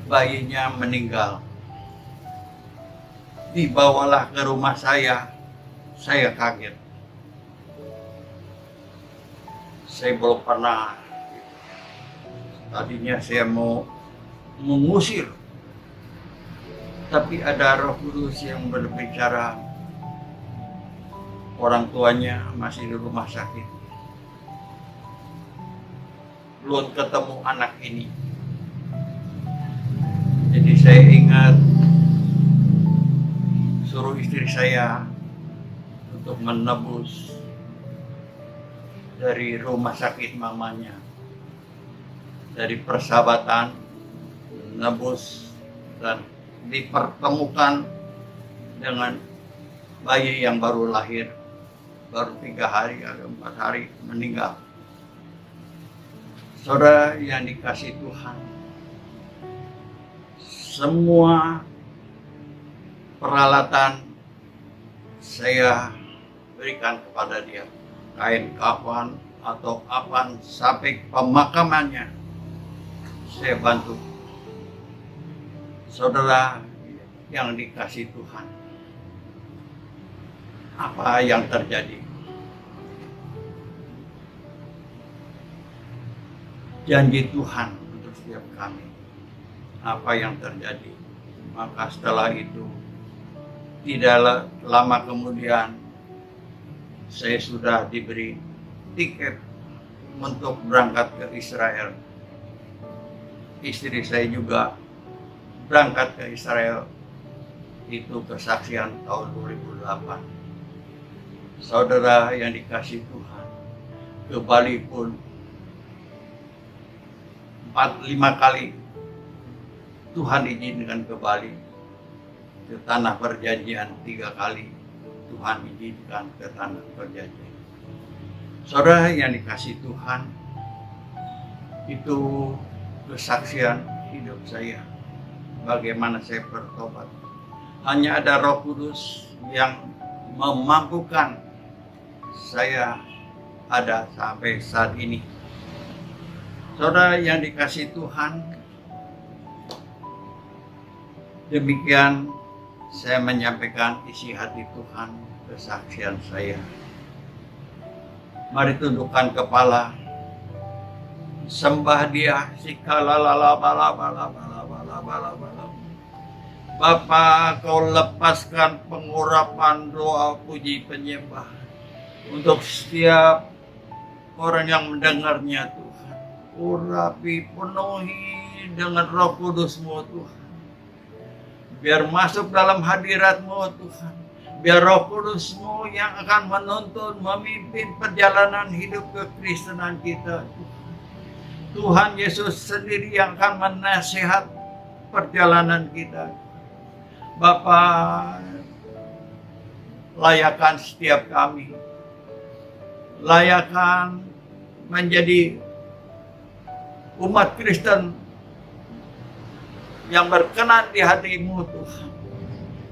Speaker 6: bayinya meninggal. Dibawalah ke rumah saya kaget. Saya belum pernah, tadinya saya mau mengusir, tapi ada Roh Kudus yang berbicara, orang tuanya masih di rumah sakit, belum ketemu anak ini. Jadi saya ingat suruh istri saya untuk menebus dari rumah sakit mamanya, dari Persahabatan, menebus dan dipertemukan dengan bayi yang baru lahir, baru 3 hari atau 4 hari meninggal. Saudara yang dikasih Tuhan, semua peralatan saya berikan kepada dia, kain kafan atau apa sampai pemakamannya saya bantu. Saudara yang dikasih Tuhan, apa yang terjadi? Janji Tuhan untuk setiap kami, apa yang terjadi? Maka setelah itu, tidak lama kemudian saya sudah diberi tiket untuk berangkat ke Israel. Istri saya juga berangkat ke Israel. Itu kesaksian tahun 2008. Saudara yang dikasih Tuhan, ke Bali pun 4-5 kali Tuhan izinkan ke Bali. Ke tanah perjanjian 3 kali Tuhan izinkan ke tanah perjanjian. Saudara yang dikasih Tuhan, itu kesaksian hidup saya, bagaimana saya bertobat. Hanya ada Roh Kudus yang memampukan saya ada sampai saat ini. Saudara yang dikasih Tuhan, demikian saya menyampaikan isi hati Tuhan, kesaksian saya. Mari tundukkan kepala, sembah Dia. Bapa, Kau lepaskan pengurapan doa puji penyembah untuk setiap orang yang mendengarnya Tuhan. Urapi, penuhi dengan Roh Kudus-Mu Tuhan. Biar masuk dalam hadirat-Mu Tuhan. Biar Roh Kudus-Mu yang akan menuntun, memimpin perjalanan hidup kekristenan kita Tuhan. Tuhan Yesus sendiri yang akan menasihat perjalanan kita. Bapa, layakan setiap kami. Layakan menjadi umat Kristen yang berkenan di hati-Mu Tuhan.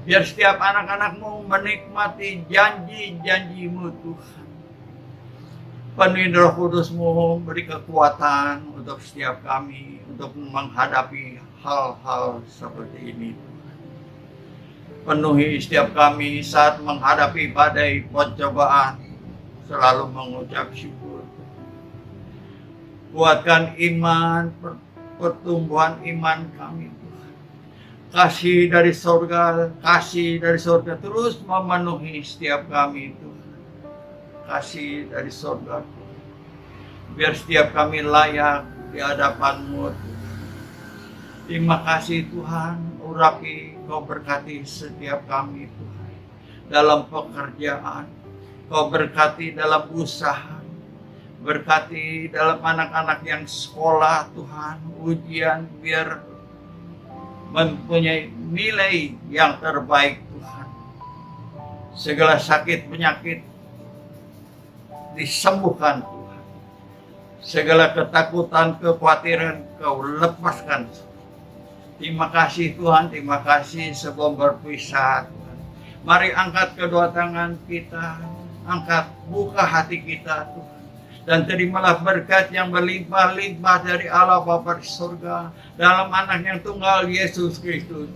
Speaker 6: Biar setiap anak-anak-Mu menikmati janji-janji-Mu Tuhan. Penuhi Roh Kudus-Mu, beri kekuatan untuk setiap kami untuk menghadapi hal-hal seperti ini. Penuhi setiap kami saat menghadapi badai pencobaan, selalu mengucap syukur. Kuatkan iman, pertumbuhan iman kami Tuhan. Kasih dari surga terus memenuhi setiap kami Tuhan. Kasih dari surga Tuhan. Biar setiap kami layak di hadapan-Mu Tuhan. Terima kasih Tuhan, urapi Kau berkati setiap kami Tuhan. Dalam pekerjaan, Kau berkati dalam usaha, berkati dalam anak-anak yang sekolah Tuhan, ujian, biar mempunyai nilai yang terbaik Tuhan. Segala sakit penyakit disembuhkan Tuhan. Segala ketakutan, kekhawatiran Kau lepaskan. Terima kasih Tuhan, terima kasih sebelum berpisah Tuhan. Mari angkat kedua tangan kita, buka hati kita Tuhan. Dan terimalah berkat yang berlimpah-limpah dari Allah Bapa di surga dalam anak yang tunggal Yesus Kristus.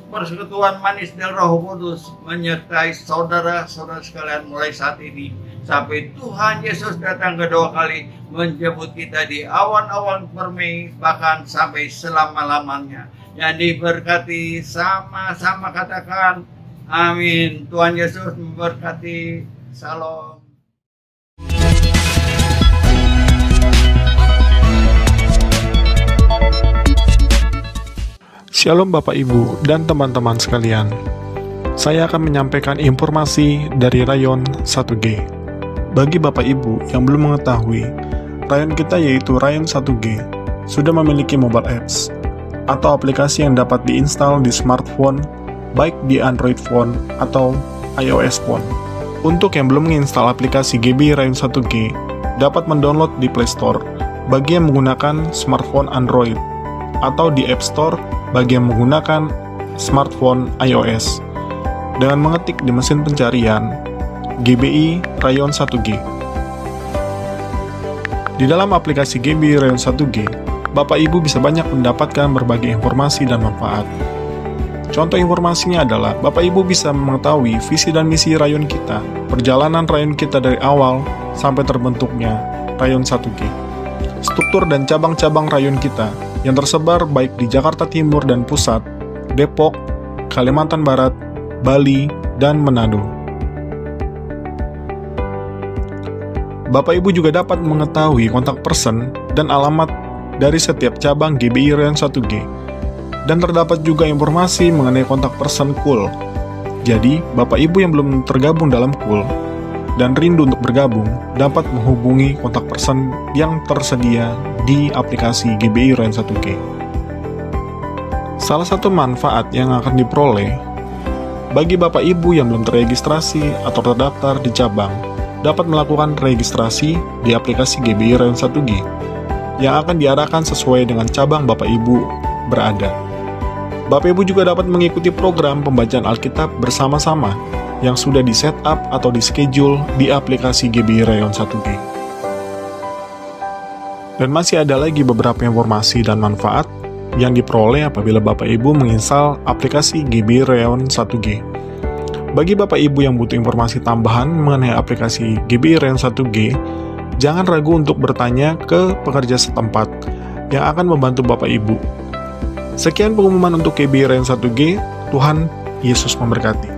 Speaker 6: Persekutuan manis dan Roh Kudus menyertai saudara-saudara sekalian mulai saat ini sampai Tuhan Yesus datang kedua kali menjemput kita di awan-awan permai, bahkan sampai selama-lamanya. Yang diberkati sama-sama katakan amin. Tuhan Yesus memberkati. Salam.
Speaker 7: Shalom Bapak Ibu dan teman-teman sekalian. Saya akan menyampaikan informasi dari Rayon 1G. Bagi Bapak Ibu yang belum mengetahui, Rayon kita yaitu Rayon 1G sudah memiliki mobile apps atau aplikasi yang dapat diinstal di smartphone, baik di Android phone atau iOS phone. Untuk yang belum menginstal aplikasi GBI Rayon 1G, dapat mendownload di Play Store bagi yang menggunakan smartphone Android atau di App Store bagi yang menggunakan smartphone iOS dengan mengetik di mesin pencarian GBI Rayon 1G. Di dalam aplikasi GBI Rayon 1G, Bapak Ibu bisa banyak mendapatkan berbagai informasi dan manfaat. Contoh informasinya adalah Bapak Ibu bisa mengetahui visi dan misi Rayon kita, perjalanan Rayon kita dari awal sampai terbentuknya Rayon 1G, struktur dan cabang-cabang Rayon kita yang tersebar baik di Jakarta Timur dan Pusat, Depok, Kalimantan Barat, Bali, dan Manado. Bapak Ibu juga dapat mengetahui kontak person dan alamat dari setiap cabang GBI Rayon 1G. Dan terdapat juga informasi mengenai kontak person KUL. Jadi, Bapak Ibu yang belum tergabung dalam KUL dan rindu untuk bergabung, dapat menghubungi kontak person yang tersedia di aplikasi GBI Rayon 1G. Salah satu manfaat yang akan diperoleh bagi Bapak Ibu yang belum terregistrasi atau terdaftar di cabang, dapat melakukan registrasi di aplikasi GBI Rayon 1G yang akan diarahkan sesuai dengan cabang Bapak Ibu berada. Bapak Ibu juga dapat mengikuti program pembacaan Alkitab bersama-sama yang sudah di-setup atau di-schedule di aplikasi GBI Rayon 1G. Dan masih ada lagi beberapa informasi dan manfaat yang diperoleh apabila Bapak Ibu menginstal aplikasi GBI Rayon 1G. Bagi Bapak Ibu yang butuh informasi tambahan mengenai aplikasi GBI Rayon 1G, jangan ragu untuk bertanya ke pekerja setempat yang akan membantu Bapak Ibu. Sekian pengumuman untuk GBI Rayon 1G. Tuhan Yesus memberkati.